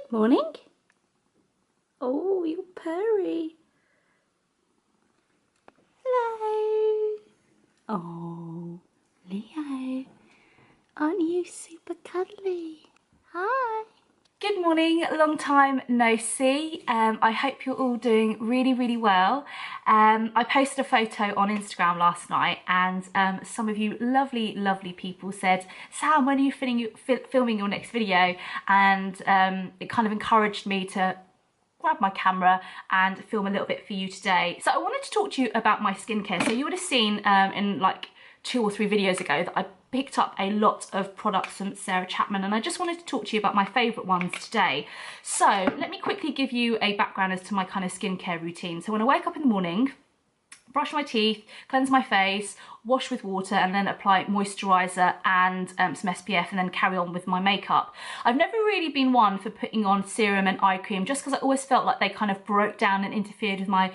Morning. Oh, you're purry. Hello. Oh, Leo. Aren't you super cuddly? Hi. Good morning, long time no see. I hope you're all doing really well. I posted a photo on Instagram last night and some of you lovely people said, Sam, when are you filming your next video? And it kind of encouraged me to grab my camera and film a little bit for you today. So I wanted to talk to you about my skincare. So you would have seen in like 2 or 3 videos ago that I picked up a lot of products from Sarah Chapman, and I just wanted to talk to you about my favourite ones today. So let me quickly give you a background as to my kind of skincare routine. So when I wake up in the morning, brush my teeth, cleanse my face, wash with water, and then apply moisturiser and some SPF, and then carry on with my makeup. I've never really been one for putting on serum and eye cream, just because I always felt like they kind of broke down and interfered with my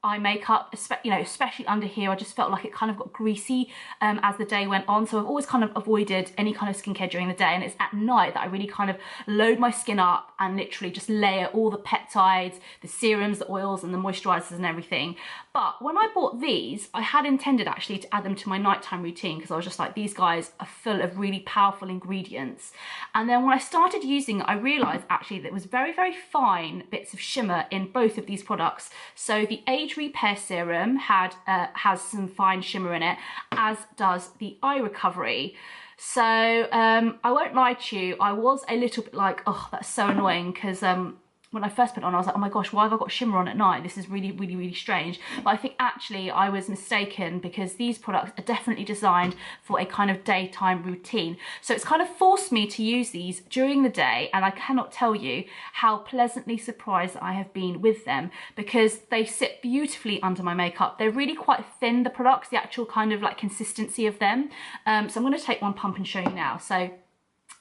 eye makeup, especially under here. I just felt like it kind of got greasy as the day went on, so I've always kind of avoided any kind of skincare during the day, and it's at night that I really kind of load my skin up and literally just layer all the peptides, the serums, the oils and the moisturisers and everything. But when I bought these, I had intended actually to add them to my nighttime routine, because I was just like, these guys are full of really powerful ingredients. And then when I started using it, I realised actually that there was very fine bits of shimmer in both of these products. So the Age Repair Serum has some fine shimmer in it, as does the Eye Recovery. So I won't lie to you, I was a little bit like, oh, that's so annoying, because when I first put it on, I was like, oh my gosh, why have I got shimmer on at night? This is really strange. But I think actually I was mistaken, because these products are definitely designed for a kind of daytime routine. So it's kind of forced me to use these during the day, and I cannot tell you how pleasantly surprised I have been with them, because they sit beautifully under my makeup. They're really quite thin, the products, the actual kind of like consistency of them. So I'm going to take one pump and show you now. So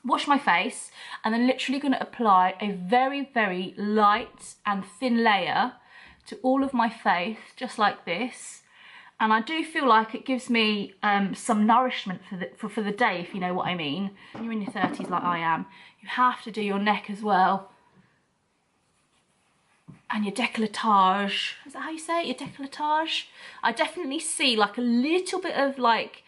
wash my face, and then literally going to apply a very light and thin layer to all of my face, just like this. And I do feel like it gives me some nourishment for the day, if you know what I mean. When you're in your 30s like I am, you have to do your neck as well, and your décolletage. Is that how you say it? Your décolletage? I definitely see like a little bit of like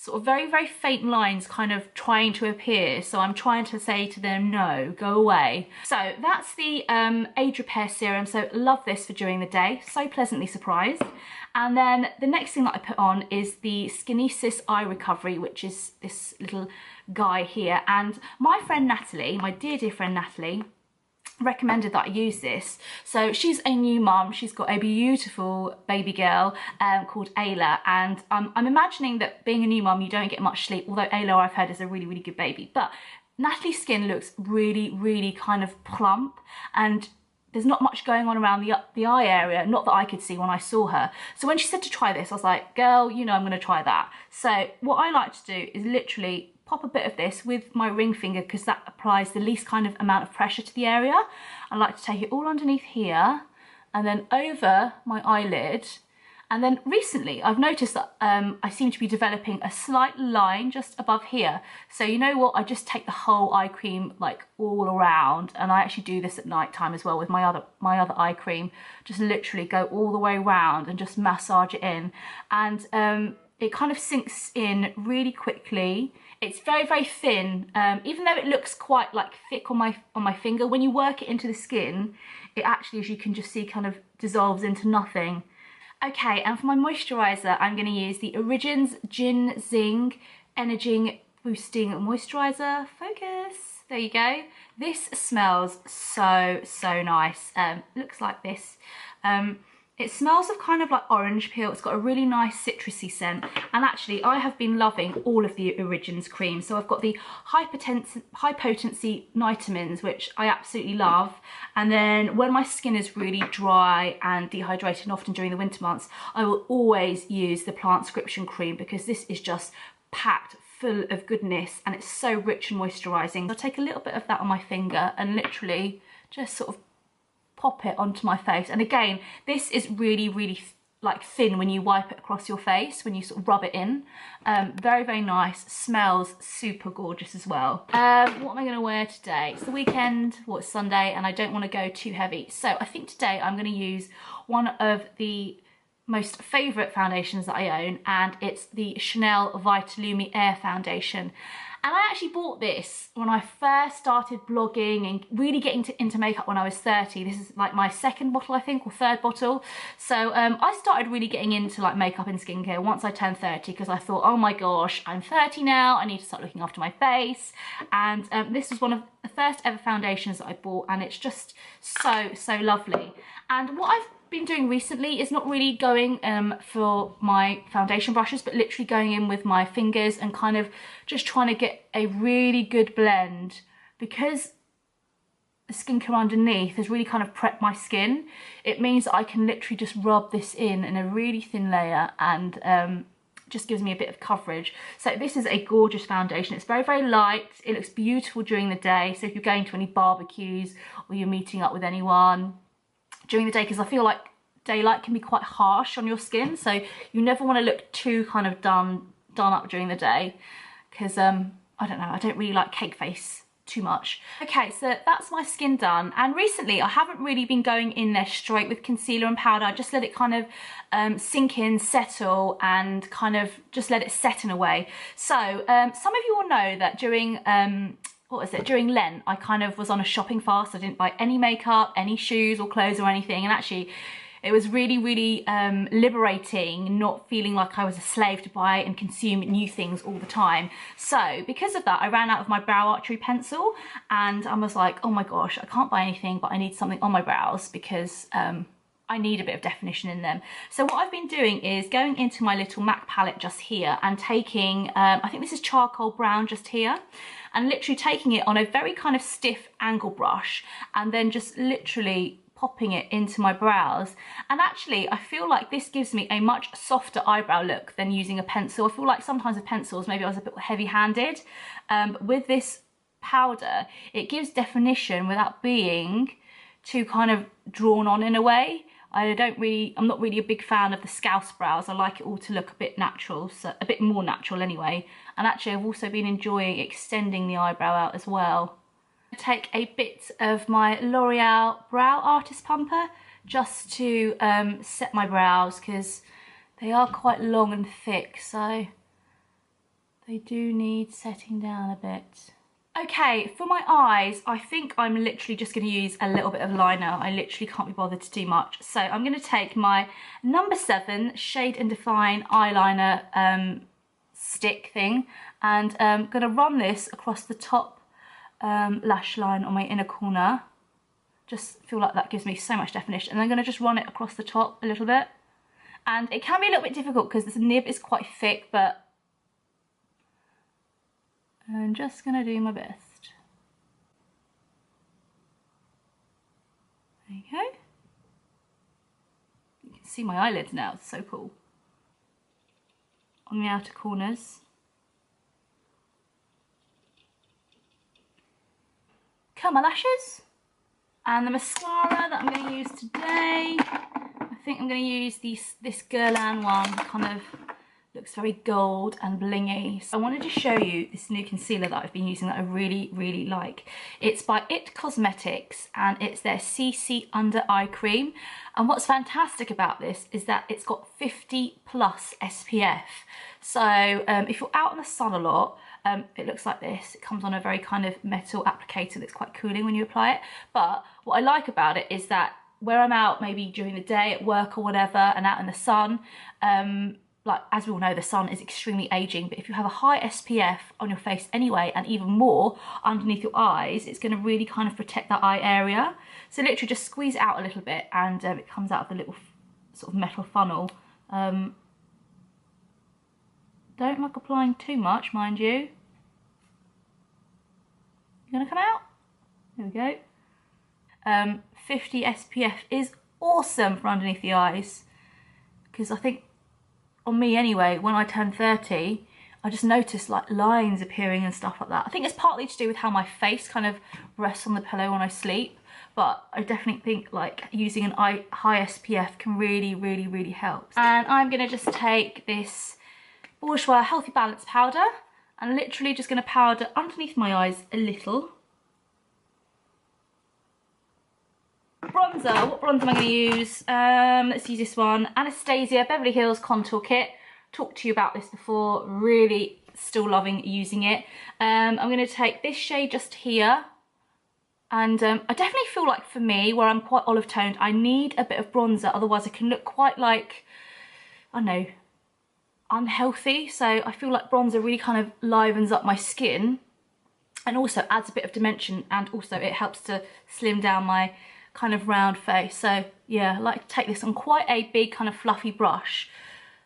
sort of very faint lines kind of trying to appear, so I'm trying to say to them, no, go away. So that's the Age Repair Serum. So love this for during the day, so pleasantly surprised. And then the next thing that I put on is the Skinesis Eye Recovery, which is this little guy here. And my friend Natalie, my dear friend Natalie, recommended that I use this. So she's a new mum, she's got a beautiful baby girl called Ayla, and I'm imagining that being a new mum you don't get much sleep, although Ayla I've heard is a really good baby. But Natalie's skin looks really kind of plump, and there's not much going on around the eye area, not that I could see when I saw her. So when she said to try this, I was like, girl, you know I'm going to try that. So what I like to do is literally pop a bit of this with my ring finger, because that applies the least kind of amount of pressure to the area. I like to take it all underneath here and then over my eyelid. And then recently I've noticed that I seem to be developing a slight line just above here. So you know what, I just take the whole eye cream like all around, and I actually do this at night time as well with my other eye cream. Just literally go all the way around and just massage it in, and it kind of sinks in really quickly. It's very thin, even though it looks quite like thick on my finger. When you work it into the skin, it actually, as you can just see, kind of dissolves into nothing. Okay, and for my moisturiser, I'm going to use the Origins Ginseng Energy Boosting Moisturiser. Focus. There you go. This smells so nice. Looks like this. It smells of kind of like orange peel. It's got a really nice citrusy scent. And actually, I have been loving all of the Origins creams. So I've got the high potency vitamins, which I absolutely love. And then when my skin is really dry and dehydrated, and often during the winter months, I will always use the Plantscription cream, because this is just packed full of goodness and it's so rich and moisturising. I'll take a little bit of that on my finger and literally just sort of pop it onto my face. And again, this is really like thin when you wipe it across your face, when you sort of rub it in. Very, very nice. Smells super gorgeous as well. What am I going to wear today? It's the weekend, well, it's Sunday, and I don't want to go too heavy. So I think today I'm going to use one of the most favourite foundations that I own, and it's the Chanel Vitalumi Air Foundation. And I actually bought this when I first started blogging and really getting into makeup when I was 30. This is like my second bottle, I think, or third bottle. So I started really getting into like makeup and skincare once I turned 30, because I thought, oh my gosh, I'm 30 now, I need to start looking after my face. And this was one of the first ever foundations that I bought, and it's just so, so lovely. And what I've been doing recently is not really going for my foundation brushes, but literally going in with my fingers and kind of just trying to get a really good blend, because the skincare underneath has really kind of prepped my skin. It means that I can literally just rub this in a really thin layer, and just gives me a bit of coverage. So this is a gorgeous foundation. It's very, very light. It looks beautiful during the day. So if you're going to any barbecues or you're meeting up with anyone during the day, because I feel like daylight can be quite harsh on your skin, so you never want to look too kind of done up during the day, because I don't know, I don't really like cake face too much. Okay, so that's my skin done, and recently I haven't really been going in there straight with concealer and powder. I just let it kind of sink in, settle, and kind of just let it set in a way. So some of you will know that during during Lent, I kind of was on a shopping fast. I didn't buy any makeup, any shoes or clothes or anything. And actually, it was really, really liberating, not feeling like I was a slave to buy and consume new things all the time. So because of that, I ran out of my brow archery pencil, and I was like, oh my gosh, I can't buy anything, but I need something on my brows, because I need a bit of definition in them. So what I've been doing is going into my little MAC palette just here and taking, I think this is charcoal brown just here, and literally taking it on a very kind of stiff angle brush, and then just literally popping it into my brows. And actually, I feel like this gives me a much softer eyebrow look than using a pencil. I feel like sometimes with pencils, maybe I was a bit heavy-handed. But with this powder, it gives definition without being too kind of drawn on in a way. I'm not really a big fan of the Scouse brows. I like it all to look a bit natural, so a bit more natural anyway. And actually, I've also been enjoying extending the eyebrow out as well. I take a bit of my L'Oreal Brow Artist Pumper just to set my brows, because they are quite long and thick, so they do need setting down a bit. Okay, for my eyes, I think I'm literally just going to use a little bit of liner. I literally can't be bothered to do much. So I'm going to take my number 7 Shade and Define eyeliner stick thing, and I'm going to run this across the top lash line on my inner corner. Just feel like that gives me so much definition. And I'm going to just run it across the top a little bit. And it can be a little bit difficult because this nib is quite thick, but I'm just going to do my best. There you go. You can see my eyelids now, it's so cool. On the outer corners. Curl my lashes. And the mascara that I'm going to use today, I think I'm going to use this Guerlain one, kind of looks very gold and blingy. So I wanted to show you this new concealer that I've been using that I really, really like. It's by IT Cosmetics, and it's their CC Under Eye Cream. And what's fantastic about this is that it's got 50+ SPF. So if you're out in the sun a lot, it looks like this. It comes on a very kind of metal applicator that's quite cooling when you apply it. But what I like about it is that where I'm out maybe during the day at work or whatever and out in the sun, like as we all know, the sun is extremely aging, but if you have a high SPF on your face anyway, and even more underneath your eyes, it's going to really kind of protect that eye area. So literally just squeeze it out a little bit, and it comes out of the little sort of metal funnel. Don't like applying too much, mind you. You gonna come out? There we go. 50 SPF is awesome for underneath the eyes, because I think on me anyway, when I turned 30, I just noticed like lines appearing and stuff like that. I think it's partly to do with how my face kind of rests on the pillow when I sleep, but I definitely think like using an high SPF can really help. And I'm gonna just take this Bourjois Healthy Balance powder and literally just gonna powder underneath my eyes a little. Bronzer, what bronzer am I going to use? Let's use this one, Anastasia Beverly Hills Contour Kit. Talked to you about this before, really still loving using it. I'm going to take this shade just here, and I definitely feel like for me, where I'm quite olive toned, I need a bit of bronzer, otherwise I can look quite like, I don't know, unhealthy. So I feel like bronzer really kind of livens up my skin and also adds a bit of dimension, and also it helps to slim down my kind of round face. So yeah, I like to take this on quite a big kind of fluffy brush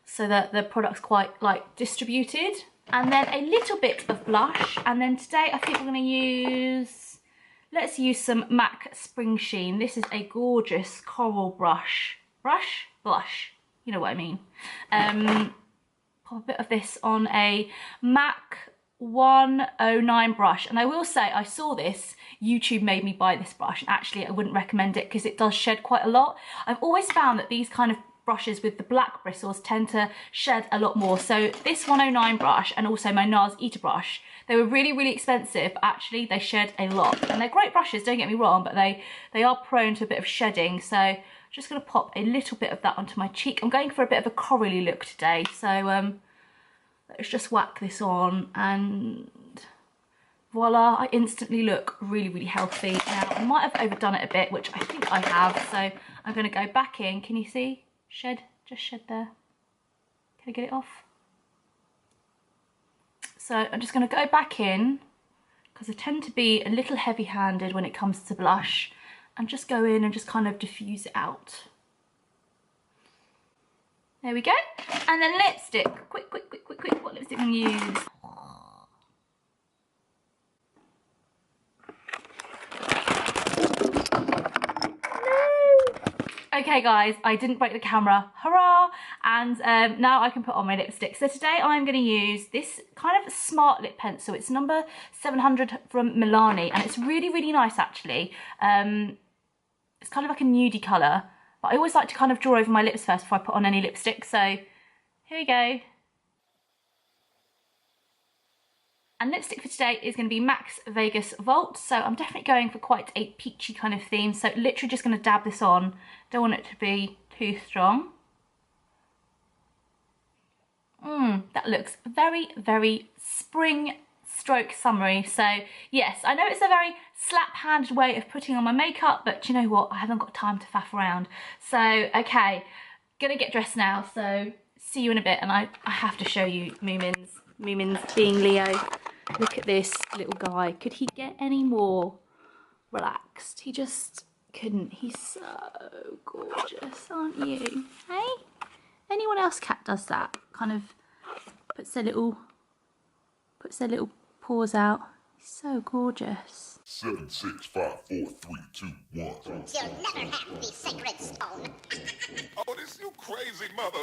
so that the product's quite like distributed. And then a little bit of blush, and then today I think we're going to use, let's use some MAC Spring Sheen. This is a gorgeous coral blush, you know what I mean. Pop a bit of this on a MAC 109 brush, and I will say I saw this, YouTube made me buy this brush, and actually I wouldn't recommend it because it does shed quite a lot. I've always found that these kind of brushes with the black bristles tend to shed a lot more. So this 109 brush and also my NARS Eater brush, they were really expensive, but actually they shed a lot, and they're great brushes, don't get me wrong, but they are prone to a bit of shedding. So I'm just going to pop a little bit of that onto my cheek. I'm going for a bit of a corally look today, so let's just whack this on, and voila, I instantly look really healthy. Now, I might have overdone it a bit, which I think I have, so I'm going to go back in. Can you see? Shed, just shed there. Can I get it off? So I'm just going to go back in, because I tend to be a little heavy-handed when it comes to blush, and just go in and just kind of diffuse it out. There we go. And then lipstick. Quick. What lipstick can we use? No. Okay guys, I didn't break the camera. Hurrah! And now I can put on my lipstick. So today I'm going to use this kind of smart lip pencil. It's number 700 from Milani, and it's really nice actually. It's kind of like a nudie colour. But I always like to kind of draw over my lips first before I put on any lipstick, so here we go. And lipstick for today is going to be MAC's Vegas Vault, so I'm definitely going for quite a peachy kind of theme, so literally just going to dab this on. Don't want it to be too strong. That looks very spring stroke summery. So yes, I know it's a very slap-handed way of putting on my makeup, but do you know what? I haven't got time to faff around. So okay, gonna get dressed now, so see you in a bit. And I have to show you Moomins being Leo. Look at this little guy. Could he get any more relaxed? He just couldn't. He's so gorgeous, aren't you? Hey? Anyone else cat does that? Kind of puts their little paws out. He's so gorgeous. 7, 6, 5, 4, 3, 2, 1. You'll never have the sacred stone. Oh, this you crazy mother.